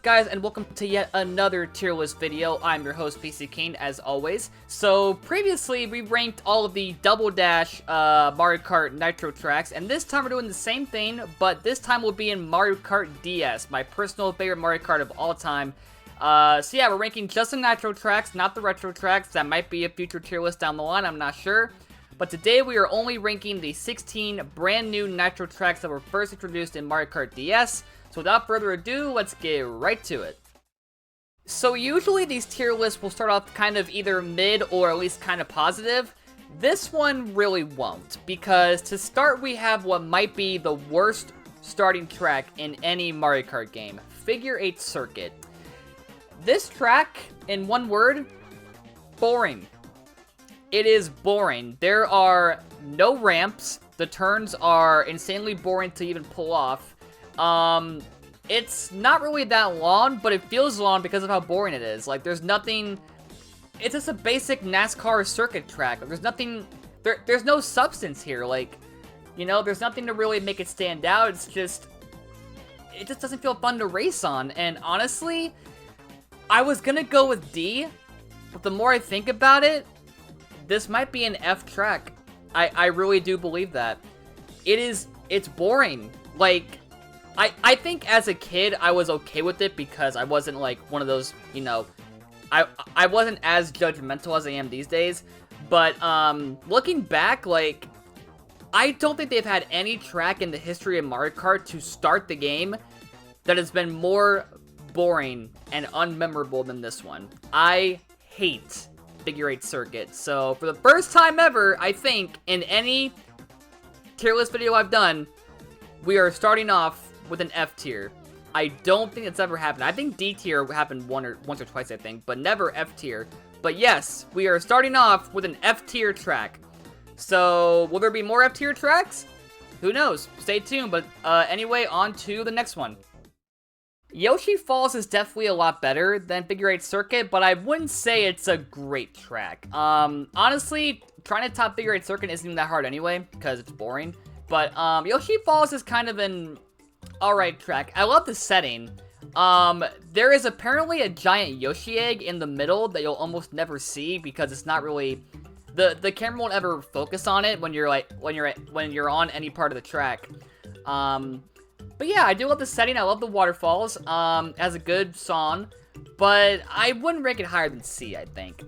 up, guys, and welcome to yet another tier list video. I'm your host, PC Kane, as always. So, previously, we ranked all of the Double Dash Mario Kart Nitro tracks, and this time we're doing the same thing, but this time we'll be in Mario Kart DS, my personal favorite Mario Kart of all time. So yeah, we're ranking just the Nitro tracks, not the retro tracks. That might be a future tier list down the line, I'm not sure. But today we are only ranking the 16 brand new Nitro tracks that were first introduced in Mario Kart DS. So without further ado, let's get right to it. So usually these tier lists will start off kind of either mid or at least kind of positive. This one really won't, because to start we have what might be the worst starting track in any Mario Kart game, Figure 8 Circuit. This track, in one word, boring. It is boring. There are no ramps. The turns are insanely boring to even pull off. It's not really that long, but it feels long because of how boring it is. Like, there's nothing... It's just a basic NASCAR circuit track. There's nothing... There's no substance here. Like, you know, there's nothing to really make it stand out. It's just... It just doesn't feel fun to race on. And honestly, I was gonna go with D, but the more I think about it, this might be an F track. I really do believe that. It's boring. Like... I think as a kid, I was okay with it because I wasn't, like, one of those, you know, I wasn't as judgmental as I am these days, but, looking back, like, I don't think they've had any track in the history of Mario Kart to start the game that has been more boring and unmemorable than this one. I hate Figure 8 Circuit, so for the first time ever, I think, in any tier list video I've done, we are starting off with an F tier. I don't think it's ever happened. I think D tier happened once or twice, I think, but never F tier. But yes, we are starting off with an F tier track. So, will there be more F tier tracks? Who knows? Stay tuned, but anyway, on to the next one. Yoshi Falls is definitely a lot better than Figure 8 Circuit, but I wouldn't say it's a great track. Honestly, trying to top Figure 8 Circuit isn't even that hard anyway, because it's boring. But Yoshi Falls is kind of an alright track. I love the setting. There is apparently a giant Yoshi egg in the middle that you'll almost never see because it's not really... The camera won't ever focus on it when you're on any part of the track. But yeah, I do love the setting. I love the waterfalls. It has a good song, but I wouldn't rank it higher than C, I think.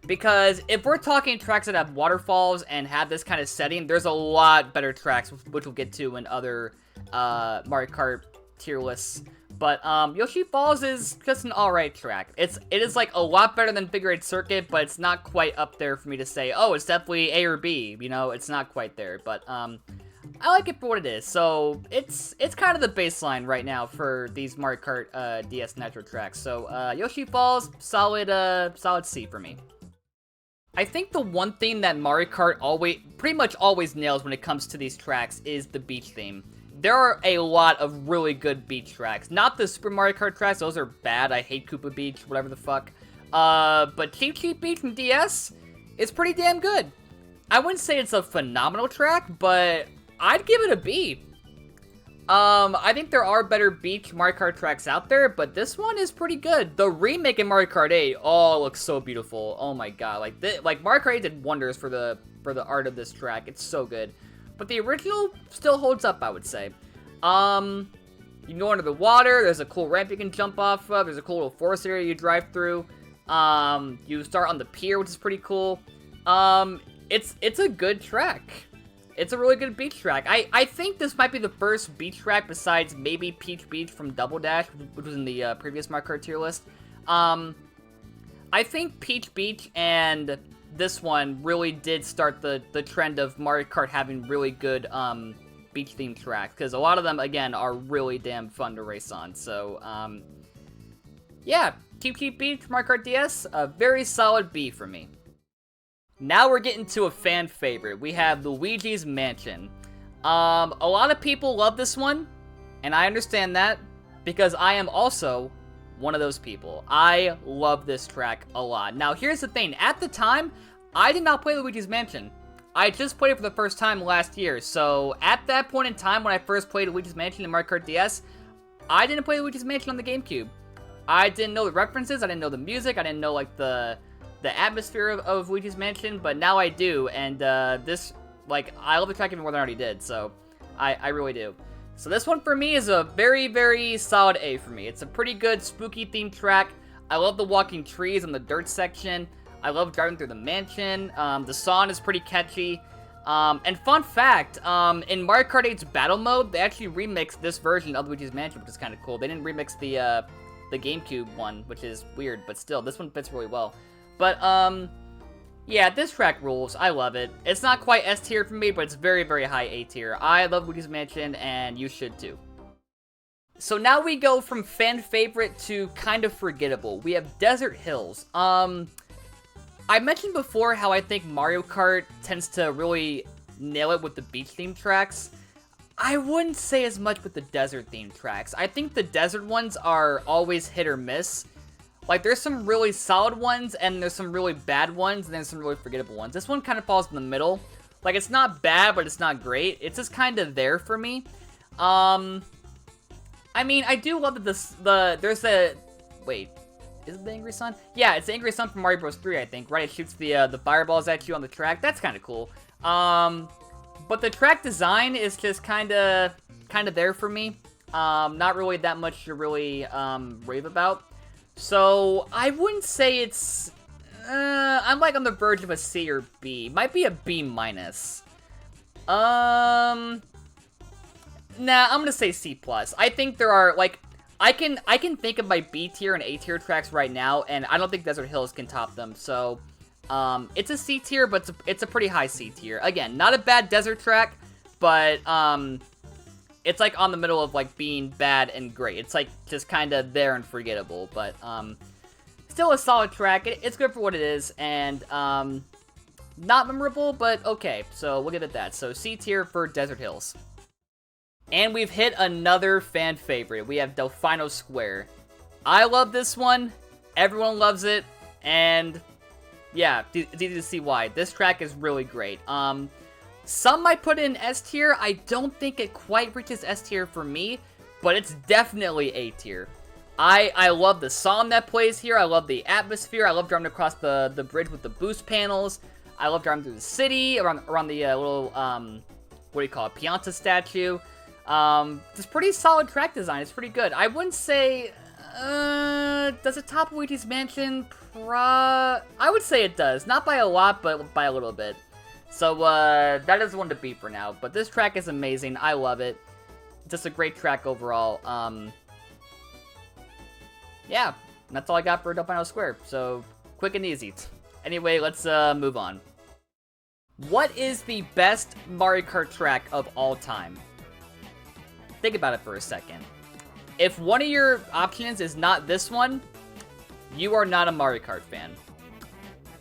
Because if we're talking tracks that have waterfalls and have this kind of setting, there's a lot better tracks, which we'll get to in other Mario Kart tier lists. But Yoshi Falls is just an alright track. It is like a lot better than Figure 8 Circuit, but it's not quite up there for me to say, oh, it's definitely A or B. You know, it's not quite there. But I like it for what it is. So it's kind of the baseline right now for these Mario Kart DS Nitro tracks. So Yoshi Falls, solid C for me. I think the one thing that Mario Kart pretty much always nails when it comes to these tracks is the beach theme. There are a lot of really good beach tracks. Not the Super Mario Kart tracks, those are bad. I hate Koopa Beach, whatever the fuck. But Cheep Beach from DS is pretty damn good. I wouldn't say it's a phenomenal track, but I'd give it a B. I think there are better beach Mario Kart tracks out there, but this one is pretty good. The remake in Mario Kart 8, oh, it looks so beautiful. Oh my god, like Mario Kart 8 did wonders for the art of this track. It's so good. But the original still holds up, I would say. You can go under the water. There's a cool ramp you can jump off of. There's a cool little forest area you drive through. You start on the pier, which is pretty cool. It's a good track. It's a really good beach track. I think this might be the first beach track besides maybe Peach Beach from Double Dash, which was in the previous Mario Kart tier list. I think Peach Beach and this one really did start the trend of Mario Kart having really good beach-themed tracks, because a lot of them, again, are really damn fun to race on. So, yeah, Cheep Beach, Mario Kart DS, a very solid B for me. Now we're getting to a fan favorite. We have Luigi's Mansion. A lot of people love this one, and I understand that, because I am also one of those people. I love this track a lot. Now, here's the thing. At the time, I did not play Luigi's Mansion. I just played it for the first time last year, so at that point in time when I first played Luigi's Mansion in Mario Kart DS, I didn't play Luigi's Mansion on the GameCube. I didn't know the references, I didn't know the music, I didn't know, like, the atmosphere of Luigi's Mansion, but now I do, and, this, like, I love the track even more than I already did, so I really do. So this one for me is a very, very solid A for me. It's a pretty good spooky themed track. I love the walking trees and the dirt section. I love driving through the mansion. The song is pretty catchy. And fun fact, in Mario Kart 8's battle mode, they actually remixed this version of Luigi's Mansion, which is kind of cool. They didn't remix the GameCube one, which is weird, but still, this one fits really well. But, yeah, this track rules. I love it. It's not quite S tier for me, but it's very, very high A tier. I love Luigi's Mansion, and you should too. So now we go from fan favorite to kind of forgettable. We have Desert Hills. I mentioned before how I think Mario Kart tends to really nail it with the beach-themed tracks. I wouldn't say as much with the desert-themed tracks. I think the desert ones are always hit or miss. Like, there's some really solid ones, and there's some really bad ones, and there's some really forgettable ones. This one kind of falls in the middle. Like, it's not bad, but it's not great. It's just kind of there for me. I mean, I do love that there's a... Wait, is it the Angry Sun? Yeah, it's the Angry Sun from Mario Bros. 3, I think, right? It shoots the fireballs at you on the track. That's kind of cool. But the track design is just kind of there for me. Not really that much to really rave about. So, I wouldn't say it's... I'm like on the verge of a C or B. Might be a B minus. Nah, I'm gonna say C+. I think there are, like... I can think of my B tier and A tier tracks right now, and I don't think Desert Hills can top them. So, it's a C tier, but it's a pretty high C tier. Again, not a bad desert track, but, it's like on the middle of like being bad and great. It's like just kind of there and forgettable, but still a solid track. It's good for what it is, and not memorable, but okay. So we'll give it that. So C tier for Desert Hills. And we've hit another fan favorite. We have Delfino Square. I love this one. Everyone loves it, and yeah, it's easy to see why. This track is really great. Some might put it in S tier. I don't think it quite reaches S tier for me, but it's definitely A tier. I love the song that plays here. I love the atmosphere. I love driving across the bridge with the boost panels. I love driving through the city, around the little, what do you call it, Pianta statue. It's pretty solid track design. It's pretty good. I wouldn't say, does it top Luigi's Mansion? I would say it does. Not by a lot, but by a little bit. So, that is one to beat for now. But this track is amazing. I love it. Just a great track overall. Yeah, that's all I got for Delfino Square. So, quick and easy. Anyway, let's move on. What is the best Mario Kart track of all time? Think about it for a second. If one of your options is not this one, you are not a Mario Kart fan.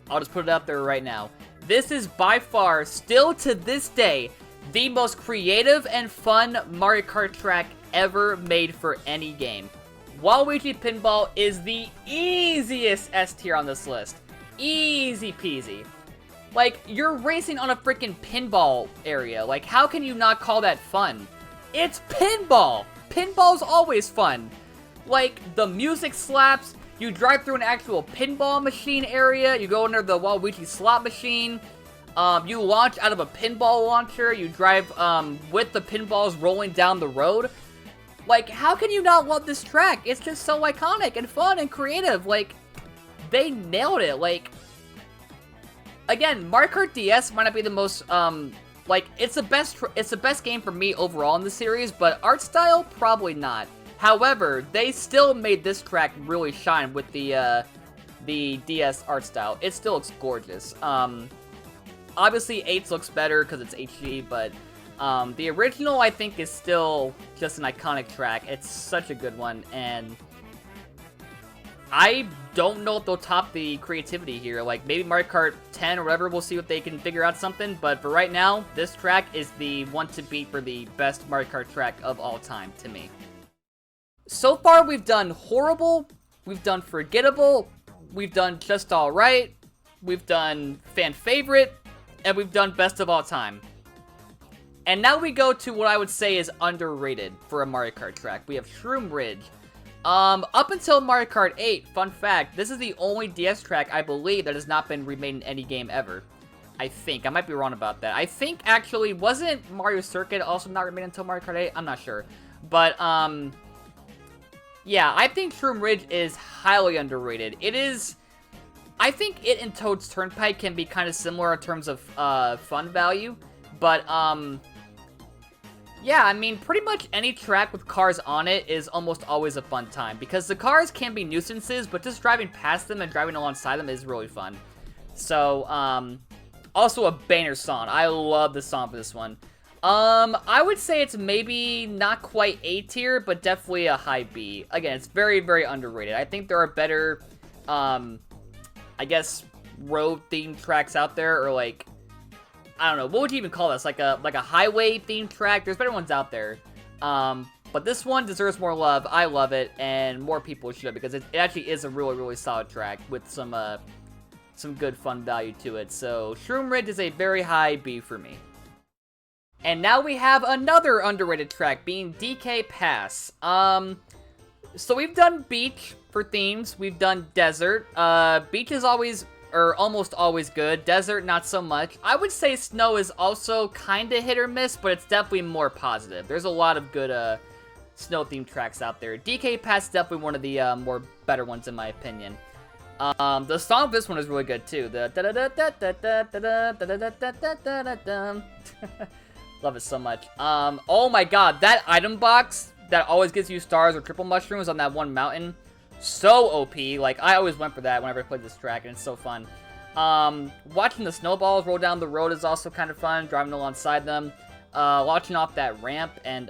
I'll just put it out there right now. This is by far, still to this day, the most creative and fun Mario Kart track ever made for any game. Waluigi Pinball is the easiest S tier on this list. Easy peasy. Like, you're racing on a freaking pinball area. Like, how can you not call that fun? It's pinball! Pinball's always fun. Like, the music slaps, you drive through an actual pinball machine area, you go under the Waluigi slot machine, you launch out of a pinball launcher, you drive, with the pinballs rolling down the road. Like, how can you not love this track? It's just so iconic and fun and creative. Like, they nailed it. Like, again, Mario Kart DS might not be the most, like, it's the best game for me overall in the series, but art style, probably not. However, they still made this track really shine with the DS art style. It still looks gorgeous. Obviously, 8's looks better because it's HD, but the original, I think, is still just an iconic track. It's such a good one, and I don't know if they'll top the creativity here. Like, maybe Mario Kart 10 or whatever, we'll see if they can figure out something. But for right now, this track is the one to beat for the best Mario Kart track of all time, to me. So far, we've done horrible, we've done forgettable, we've done just alright, we've done fan favorite, and we've done best of all time. And now we go to what I would say is underrated for a Mario Kart track. We have Shroom Ridge. Up until Mario Kart 8, fun fact, this is the only DS track, I believe, that has not been remade in any game ever. I think. I might be wrong about that. I think, actually, wasn't Mario Circuit also not remade until Mario Kart 8? I'm not sure. But, yeah, I think Shroom Ridge is highly underrated. It is... I think it and Toad's Turnpike can be kind of similar in terms of, fun value. But, yeah, I mean, pretty much any track with cars on it is almost always a fun time. Because the cars can be nuisances, but just driving past them and driving alongside them is really fun. So, also a banger song. I love the song for this one. I would say it's maybe not quite A tier, but definitely a high B. Again, it's very, very underrated. I think there are better, I guess, road-themed tracks out there, or like, I don't know, what would you even call this? Like a highway-themed track? There's better ones out there. But this one deserves more love. I love it, and more people should, because it actually is a really, really solid track with some good fun value to it. So, Shroom Ridge is a very high B for me. And now we have another underrated track, being DK Pass. So we've done beach for themes, we've done desert. Beach is always, or almost always good. Desert, not so much. I would say snow is also kinda hit or miss, but it's definitely more positive. There's a lot of good, snow-themed tracks out there. DK Pass is definitely one of the, more better ones in my opinion. The song of this one is really good too. The love it so much. Oh my god, that item box that always gives you stars or triple mushrooms on that one mountain, so OP. Like, I always went for that whenever I played this track, and it's so fun. Watching the snowballs roll down the road is also kind of fun, driving alongside them. Launching off that ramp and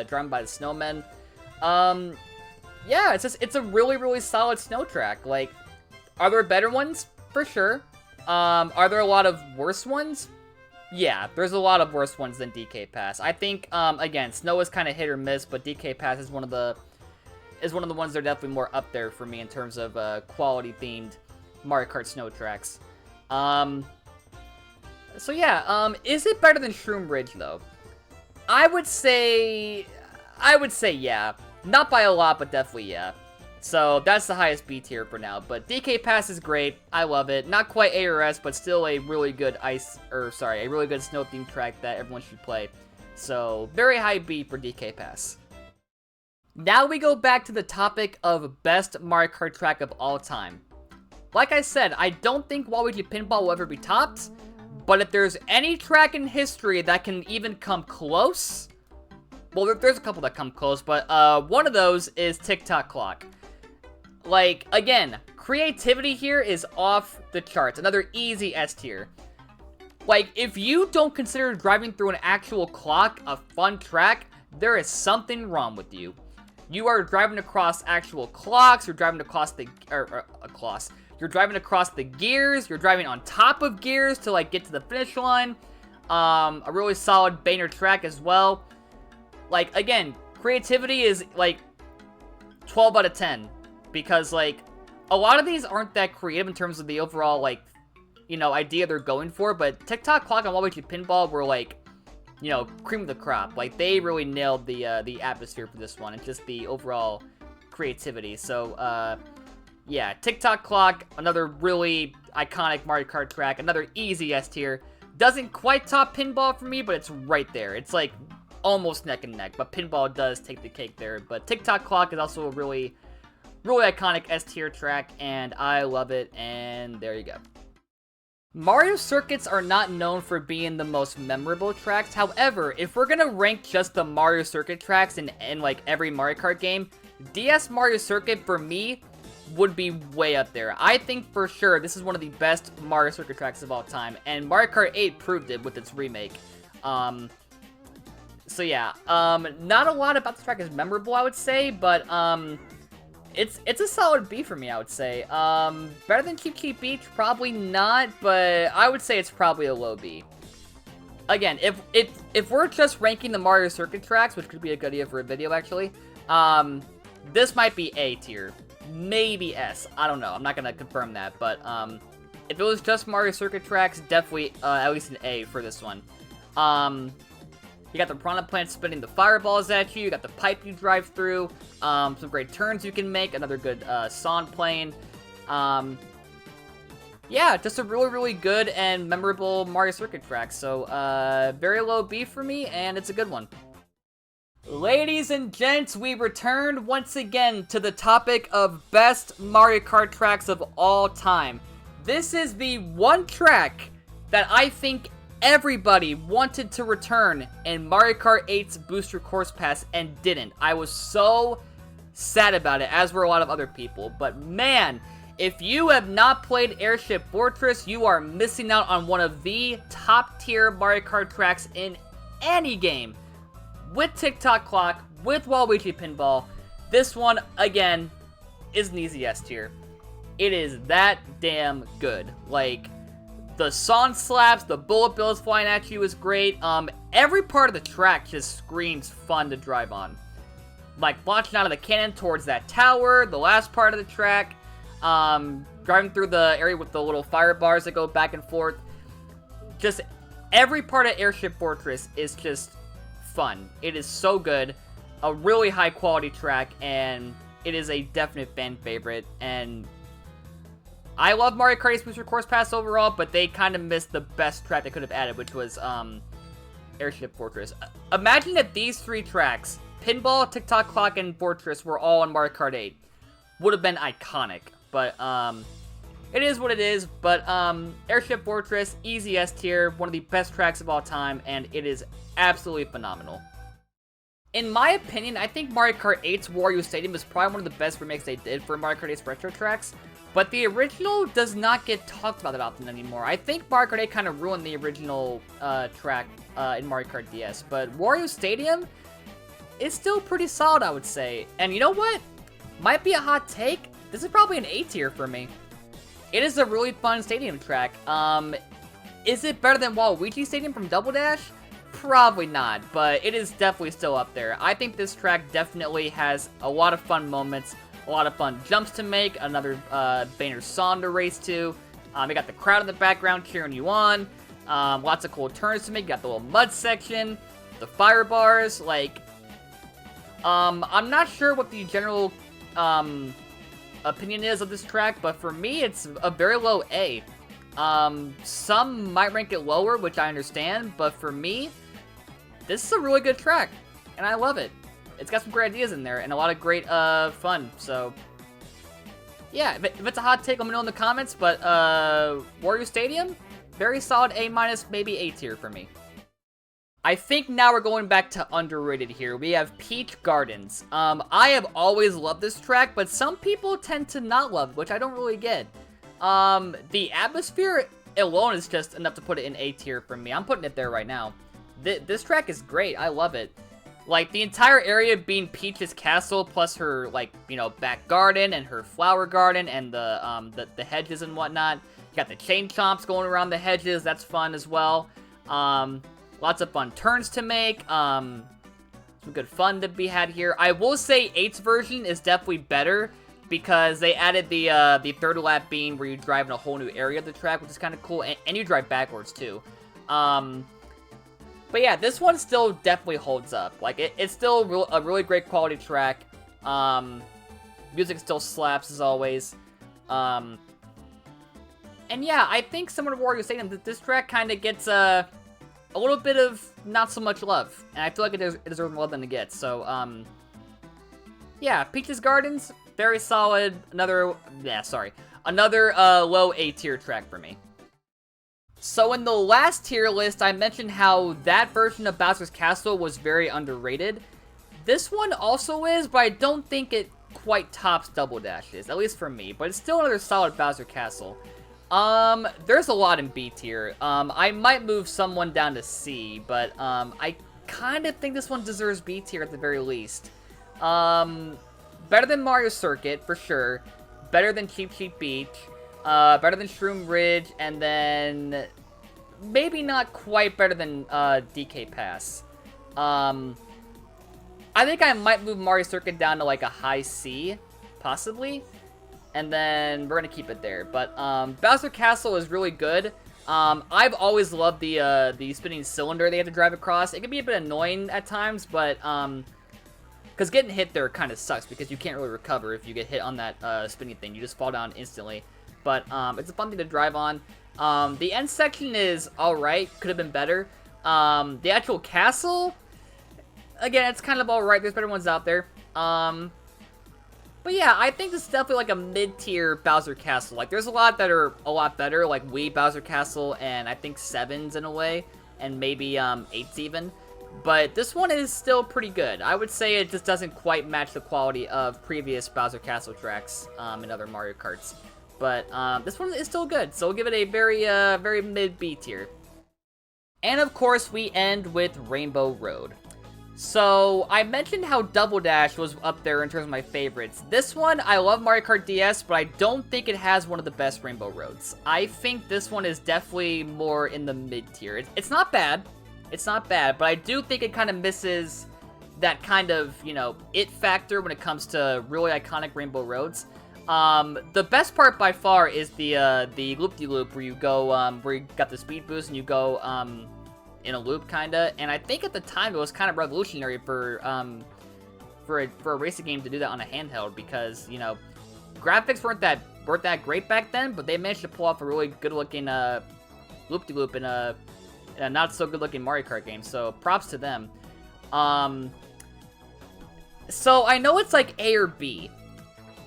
driving by the snowmen. Yeah, it's a really, really solid snow track. Like, are there better ones? For sure. Are there a lot of worse ones? Yeah, there's a lot of worse ones than DK Pass. I think, again, snow is kind of hit or miss, but DK Pass is one of the ones that are definitely more up there for me in terms of quality-themed Mario Kart snow tracks. So yeah, is it better than Shroom Ridge, though? I would say yeah. Not by a lot, but definitely yeah. So that's the highest B tier for now, but DK Pass is great. I love it. Not quite A or S, but still a really good a really good snow-themed track that everyone should play. So, very high B for DK Pass. Now we go back to the topic of best Mario Kart track of all time. Like I said, I don't think Waluigi Pinball will ever be topped, but if there's any track in history that can even come close, well, there's a couple that come close, but one of those is Tick-Tock Clock. Like, again, creativity here is off the charts. Another easy S tier. Like, if you don't consider driving through an actual clock a fun track, there is something wrong with you. You are driving across actual clocks, you're driving across the, you're driving across the gears, you're driving on top of gears to, like, get to the finish line. A really solid banger track as well. Like, again, creativity is, like, 12 out of 10. Because, like, a lot of these aren't that creative in terms of the overall, like, you know, idea they're going for. But Tick-Tock Clock and Waluigi Pinball were, like, you know, cream of the crop. Like, they really nailed the atmosphere for this one and just the overall creativity. So, yeah, Tick-Tock Clock, another really iconic Mario Kart track, another easy S tier. Doesn't quite top Pinball for me, but it's right there. It's, like, almost neck and neck, but Pinball does take the cake there. But Tick-Tock Clock is also a really iconic S tier track, and I love it, and there you go. Mario circuits are not known for being the most memorable tracks. However, if we're gonna rank just the Mario circuit tracks in like every Mario Kart game, DS Mario Circuit for me would be way up there. I think for sure this is one of the best Mario circuit tracks of all time, and Mario Kart 8 proved it with its remake. So yeah, not a lot about this track is memorable, I would say, but it's a solid B for me, I would say. Better than Cheep Beach? Probably not, but I would say it's probably a low B. Again, if we're just ranking the Mario Circuit tracks, which could be a good idea for a video, actually, this might be A tier. Maybe S. I don't know. I'm not gonna confirm that, but, if it was just Mario Circuit tracks, definitely, at least an A for this one. You got the piranha plant spinning the fireballs at you. You got the pipe you drive through. Some great turns you can make. Another good song playing. Yeah, just a really, really good and memorable Mario Circuit track. So, very low B for me, and it's a good one. Ladies and gents, we returned once again to the topic of best Mario Kart tracks of all time. This is the one track that I think everybody wanted to return in Mario Kart 8's Booster Course Pass and didn't. I was so sad about it, as were a lot of other people. But man, if you have not played Airship Fortress, you are missing out on one of the top tier Mario Kart tracks in any game. With Tick-Tock Clock, with Waluigi Pinball, this one, again, is an easy S tier. It is that damn good. Like, the song slaps, the bullet bills flying at you is great. Every part of the track just screams fun to drive on. Like, launching out of the cannon towards that tower, the last part of the track, driving through the area with the little fire bars that go back and forth. Just every part of Airship Fortress is just fun. It is so good, a really high quality track, and it is a definite fan favorite. And I love Mario Kart 8's Booster Course Pass overall, but they kind of missed the best track they could have added, which was Airship Fortress. Imagine if these three tracks, Pinball, Tick-Tock Clock, and Fortress, were all in Mario Kart 8. Would have been iconic, but it is what it is. But Airship Fortress, easy S tier, one of the best tracks of all time, and it is absolutely phenomenal. In my opinion, I think Mario Kart 8's Wario Stadium is probably one of the best remakes they did for Mario Kart 8's retro tracks, but the original does not get talked about that often anymore. I think Mario Kart 8 kind of ruined the original track in Mario Kart DS, but Wario Stadium is still pretty solid, I would say. And you know what? Might be a hot take. This is probably an A tier for me. It is a really fun stadium track. Is it better than Waluigi Stadium from Double Dash? Probably not, but it is definitely still up there. I think this track definitely has a lot of fun moments, a lot of fun jumps to make, another banger song to race to. You got the crowd in the background cheering you on, lots of cool turns to make. You got the little mud section, the fire bars, like, I'm not sure what the general opinion is of this track, but for me, it's a very low A. Some might rank it lower, which I understand, but for me, this is a really good track, and I love it. It's got some great ideas in there, and a lot of great, fun, so yeah, if it's a hot take, let me know in the comments, but, Wario Stadium, very solid A-, maybe A tier for me. I think now we're going back to underrated here. We have Peach Gardens. I have always loved this track, but some people tend to not love it, which I don't really get. The atmosphere alone is just enough to put it in A tier for me. I'm putting it there right now. This track is great. I love it. Like, the entire area being Peach's castle, plus her, like, you know, back garden and her flower garden and the hedges and whatnot. You got the chain chomps going around the hedges. That's fun as well. Lots of fun turns to make. Some good fun to be had here. I will say 8's version is definitely better because they added the third lap being where you drive in a whole new area of the track, which is kind of cool, and you drive backwards too. But yeah, this one still definitely holds up. Like, it's still a really great quality track. Music still slaps as always. And yeah, I think similar to Wario Stadium, this track kind of gets a little bit of not so much love, and I feel like it deserves more love than it gets. So, yeah, Peach's Gardens, very solid. Another low A tier track for me. So in the last tier list, I mentioned how that version of Bowser's Castle was very underrated. This one also is, but I don't think it quite tops Double Dash's, at least for me. But it's still another solid Bowser Castle. There's a lot in B tier. I might move someone down to C, but, I kind of think this one deserves B tier at the very least. Better than Mario Circuit, for sure. Better than Cheep Beach. Better than Shroom Ridge, and then maybe not quite better than, DK Pass. I think I might move Mario Circuit down to, like, a high C, possibly. And then we're gonna keep it there. But Bowser Castle is really good. I've always loved the spinning cylinder they have to drive across. It can be a bit annoying at times, but, because getting hit there kind of sucks, because you can't really recover if you get hit on that, spinning thing. You just fall down instantly. But, it's a fun thing to drive on. The end section is alright, could have been better. The actual castle, again, it's kind of alright, there's better ones out there. But yeah, I think this is definitely like a mid-tier Bowser Castle. Like, there's a lot that are a lot better, like Wii Bowser Castle, and I think 7's in a way, and maybe 8's even. But this one is still pretty good. I would say it just doesn't quite match the quality of previous Bowser Castle tracks in other Mario Karts. But this one is still good, so we'll give it a very mid-B tier. And of course, we end with Rainbow Road. So, I mentioned how Double Dash was up there in terms of my favorites. This one, I love Mario Kart DS, but I don't think it has one of the best Rainbow Roads. I think this one is definitely more in the mid-tier. It's not bad. It's not bad, but I do think it kind of misses that kind of, you know, it factor when it comes to really iconic Rainbow Roads. The best part by far is the loop-de-loop where you go, where you got the speed boost and you go, in a loop, kinda, and I think at the time it was kind of revolutionary for a racing game to do that on a handheld, because, you know, graphics weren't that great back then, but they managed to pull off a really good-looking, loop-de-loop in a not-so-good-looking Mario Kart game, so props to them. So I know it's like A or B.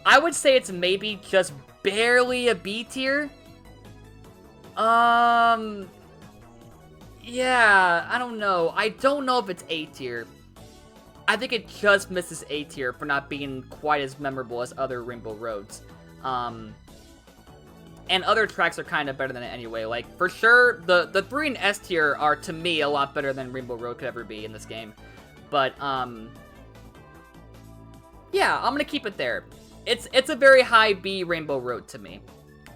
I would say it's maybe just barely a B tier. Yeah, I don't know. I don't know if it's A tier. I think it just misses A tier for not being quite as memorable as other Rainbow Roads. And other tracks are kind of better than it anyway. Like, for sure, the 3 and S tier are, to me, a lot better than Rainbow Road could ever be in this game. But, yeah, I'm gonna keep it there. It's a very high B Rainbow Road to me.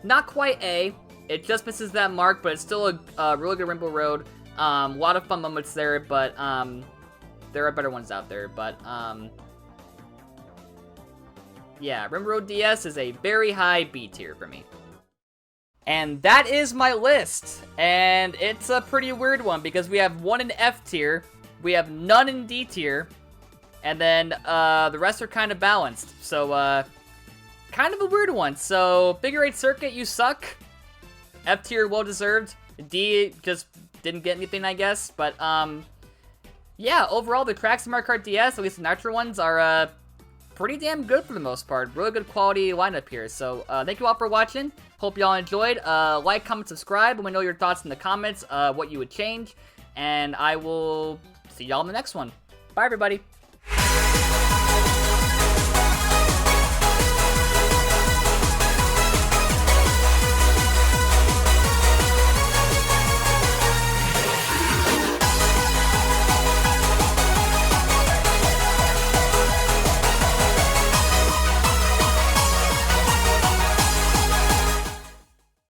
Not quite A. It just misses that mark, but it's still a really good Rainbow Road. A lot of fun moments there, but there are better ones out there. But yeah, Rainbow Road DS is a very high B tier for me. And that is my list. And it's a pretty weird one because we have 1 in F tier, we have none in D tier, and then the rest are kind of balanced. So kind of a weird one. So Figure 8 Circuit, you suck. F tier, well deserved. D just didn't get anything, I guess. But yeah, overall the tracks in Mario Kart DS, at least the Nitro ones, are pretty damn good for the most part. Really good quality lineup here. So thank you all for watching. Hope y'all enjoyed. Like, comment, subscribe. Let me know your thoughts in the comments, what you would change. And I will see y'all in the next one. Bye, everybody.